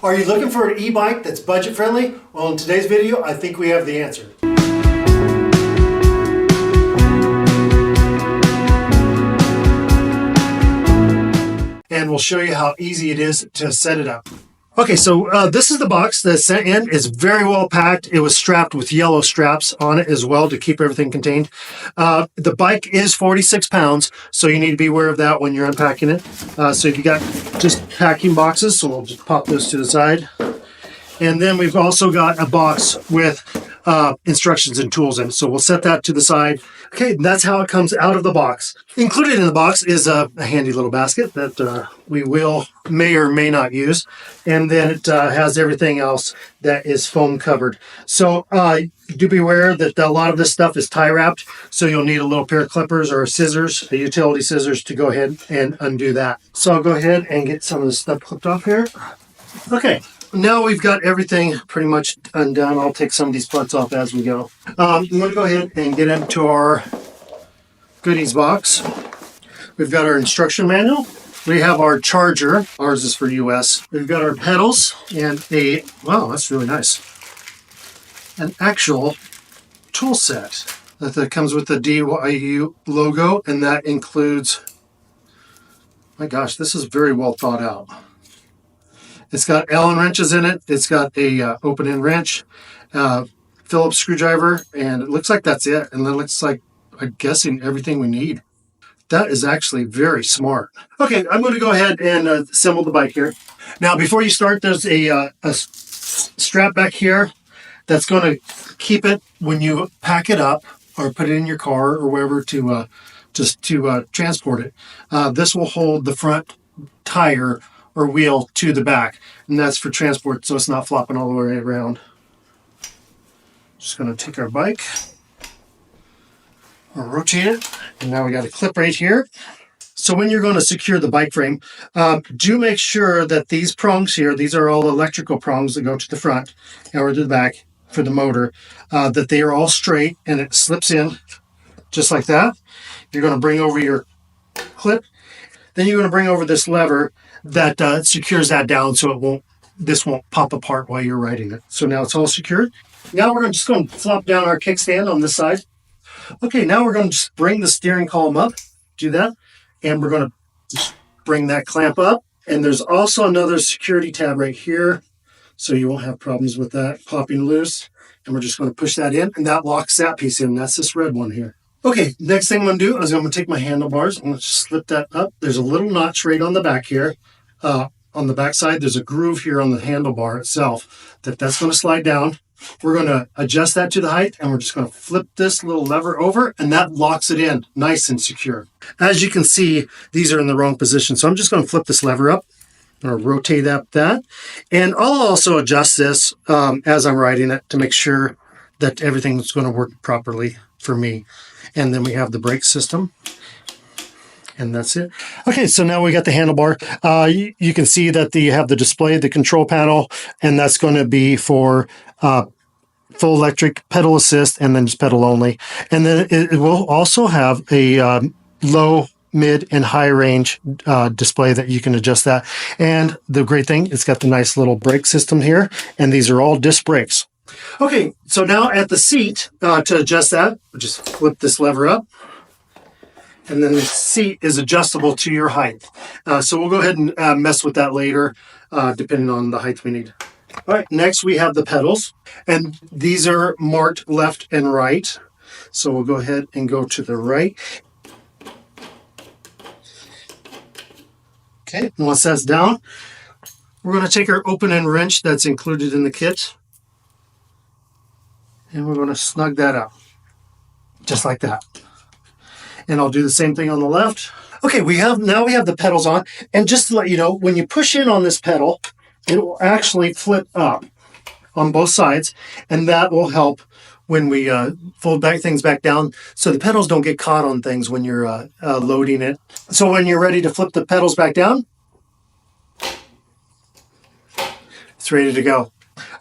Are you looking for an e-bike that's budget friendly? Well, in today's video, I think we have the answer. And we'll show you how easy it is to set it up. Okay, so this is the box. The end is very well packed. It was strapped with yellow straps on it as well to keep everything contained. The bike is 46 pounds, so you need to be aware of that when you're unpacking it. So you got just packing boxes, so we'll just pop those to the side. And then we've also got a box with instructions and tools in it. So we'll set that to the side. Okay, that's how it comes out of the box. Included in the box is a handy little basket that we may or may not use. And then it has everything else that is foam covered. So do be aware that a lot of this stuff is tie wrapped. So you'll need a little pair of clippers or scissors, utility scissors, to go ahead and undo that. So I'll go ahead and get some of this stuff clipped off here. Okay. Now we've got everything pretty much undone. I'll take some of these parts off as we go. I'm going to go ahead and get into our goodies box. We've got our instruction manual. We have our charger. Ours is for US. We've got our pedals and wow, that's really nice, an actual tool set that comes with the DYU logo, and that includes, my gosh, this is very well thought out. It's got Allen wrenches in it. It's got a open-end wrench, Phillips screwdriver, and it looks like that's it. And it looks like, I'm guessing, everything we need. That is actually very smart. Okay, I'm going to go ahead and assemble the bike here. Now, before you start, there's a strap back here that's going to keep it when you pack it up or put it in your car or wherever to transport it. This will hold the front tire or wheel to the back, and that's for transport, so it's not flopping all the way around. Just going to take our bike, we'll rotate it, and now we got a clip right here. So when you're going to secure the bike frame, do make sure that these prongs here, these are all electrical prongs that go to the front or to the back for the motor, that they are all straight and it slips in just like that. You're going to bring over your clip, then you're going to bring over this lever that secures that down so this won't pop apart while you're riding it. So now it's all secured. Now we're just going to flop down our kickstand on this side. Okay, now we're going to just bring the steering column up, do that, and we're going to just bring that clamp up. And there's also another security tab right here, so you won't have problems with that popping loose. And we're just going to push that in, and that locks that piece in. That's this red one here. Okay, next thing I'm going to do is I'm going to take my handlebars. I'm going to slip that up. There's a little notch right on the back here. On the back side, there's a groove here on the handlebar itself that's going to slide down. We're going to adjust that to the height, and we're just going to flip this little lever over, and that locks it in nice and secure. As you can see, these are in the wrong position, so I'm just going to flip this lever up. I'm going to rotate that. And I'll also adjust this as I'm riding it to make sure that everything's going to work properly for me. And then we have the brake system, and that's it. Okay, so now we got the handlebar. You can see that you have the display, the control panel, and that's going to be for full electric, pedal assist, and then just pedal only. And then it will also have a low, mid, and high range display that you can adjust that. And the great thing, it's got the nice little brake system here, and these are all disc brakes. Okay, so now at the seat, to adjust that, we'll just flip this lever up, and then the seat is adjustable to your height. So we'll go ahead and mess with that later, depending on the height we need. All right, next we have the pedals, and these are marked left and right. So we'll go ahead and go to the right. Okay, and once that's down, we're going to take our open-end wrench that's included in the kit, and we're going to snug that up, just like that. And I'll do the same thing on the left. Okay, now we have the pedals on, and just to let you know, when you push in on this pedal, it will actually flip up on both sides, and that will help when we fold things back down, so the pedals don't get caught on things when you're loading it. So when you're ready to flip the pedals back down, it's ready to go.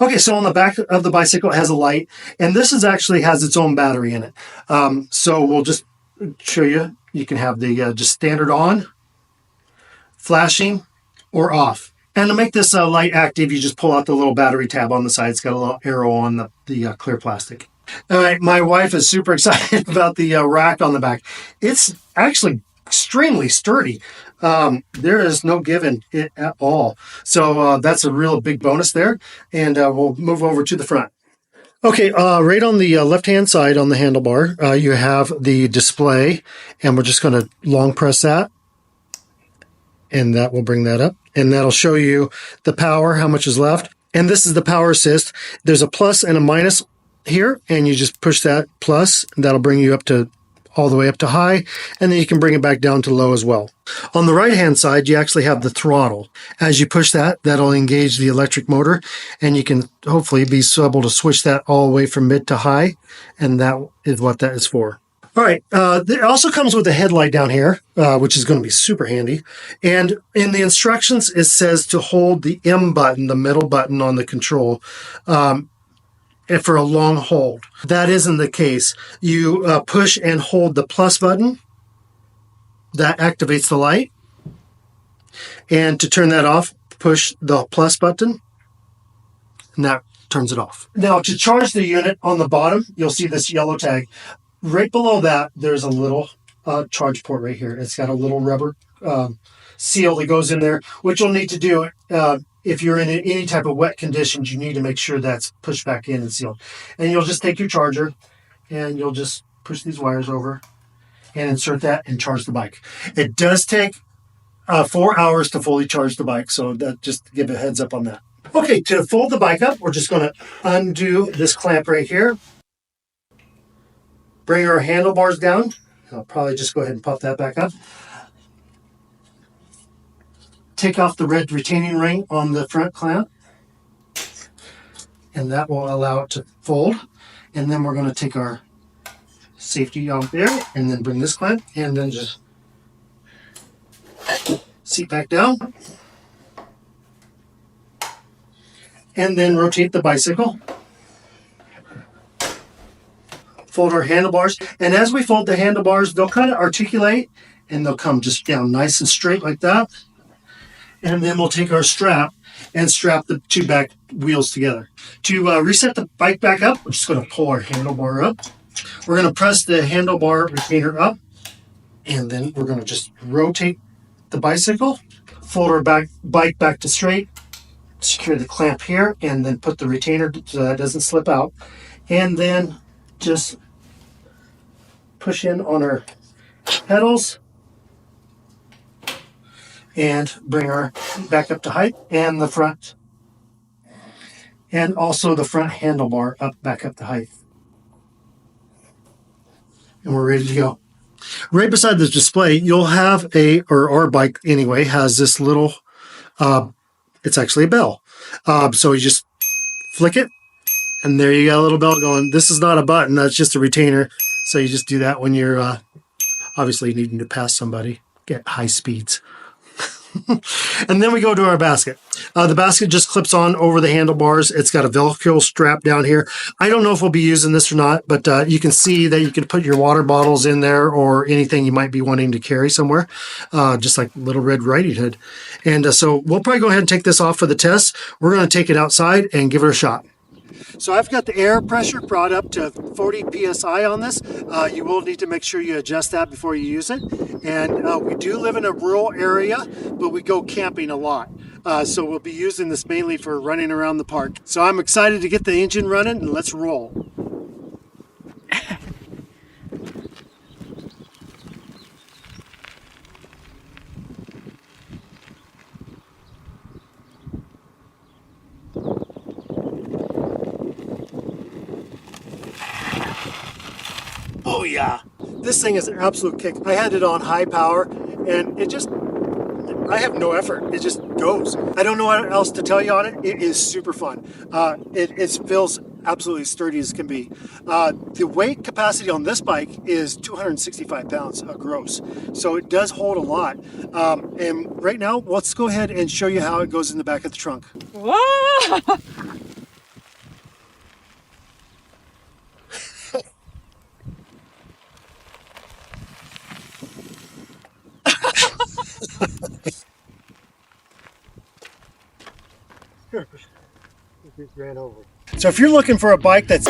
Okay, so on the back of the bicycle, it has a light, and this actually has its own battery in it. So we'll just show you. You can have the just standard on, flashing, or off. And to make this light active, you just pull out the little battery tab on the side. It's got a little arrow on the clear plastic. All right, my wife is super excited about the rack on the back. It's actually extremely sturdy. There is no giving it at all. So that's a real big bonus there. And we'll move over to the front. Okay, right on the left-hand side on the handlebar, you have the display, and we're just going to long press that, and that will bring that up, and that'll show you the power, how much is left. And this is the power assist. There's a plus and a minus here, and you just push that plus, and that'll bring you up to all the way up to high, and then you can bring it back down to low as well. On the right-hand side, you actually have the throttle. As you push that, that'll engage the electric motor, and you can hopefully be able to switch that all the way from mid to high, and that is what that is for. All right, it also comes with a headlight down here, which is going to be super handy. And in the instructions, it says to hold the M button, the middle button on the control, and for a long hold. That isn't the case. You push and hold the plus button. That activates the light. And to turn that off, push the plus button, and that turns it off. Now, to charge the unit on the bottom, you'll see this yellow tag. Right below that, there's a little charge port right here. It's got a little rubber seal that goes in there, which you'll need to do if you're in any type of wet conditions. You need to make sure that's pushed back in and sealed. And you'll just take your charger and you'll just push these wires over and insert that and charge the bike. It does take 4 hours to fully charge the bike, so that just to give a heads up on that. Okay, to fold the bike up, we're just going to undo this clamp right here. Bring our handlebars down. I'll probably just go ahead and pop that back up. Take off the red retaining ring on the front clamp, and that will allow it to fold. And then we're going to take our safety out there and then bring this clamp and then just seat back down and then rotate the bicycle. Fold our handlebars, and as we fold the handlebars, they'll kind of articulate and they'll come just down nice and straight like that. And then we'll take our strap and strap the two back wheels together. To reset the bike back up, we're just going to pull our handlebar up. We're going to press the handlebar retainer up, and then we're going to just rotate the bicycle, fold our bike back to straight, secure the clamp here, and then put the retainer so that doesn't slip out. And then just push in on our pedals and bring our back up to height, and the front, and also the front handlebar back up to height. And we're ready to go. Right beside the display, you'll have or our bike anyway, has this little, it's actually a bell. So you just flick it, and there you got a little bell going. This is not a button, that's just a retainer. So you just do that when you're obviously needing to pass somebody, get high speeds. And then we go to our basket. The basket just clips on over the handlebars. It's got a Velcro strap down here. I don't know if we'll be using this or not, but you can see that you can put your water bottles in there or anything you might be wanting to carry somewhere, just like Little Red Riding Hood. And so we'll probably go ahead and take this off for the test. We're going to take it outside and give it a shot. So I've got the air pressure brought up to 40 psi on this. You will need to make sure you adjust that before you use it. And we do live in a rural area, but we go camping a lot. So we'll be using this mainly for running around the park. So I'm excited to get the engine running, and let's roll. Oh yeah, this thing is an absolute kick. I had it on high power and I have no effort. It just goes. I don't know what else to tell you on it. It is super fun. It feels absolutely sturdy as can be. The weight capacity on this bike is 265 pounds gross. So it does hold a lot. And right now, let's go ahead and show you how it goes in the back of the trunk. Whoa! So if you're looking for a bike that's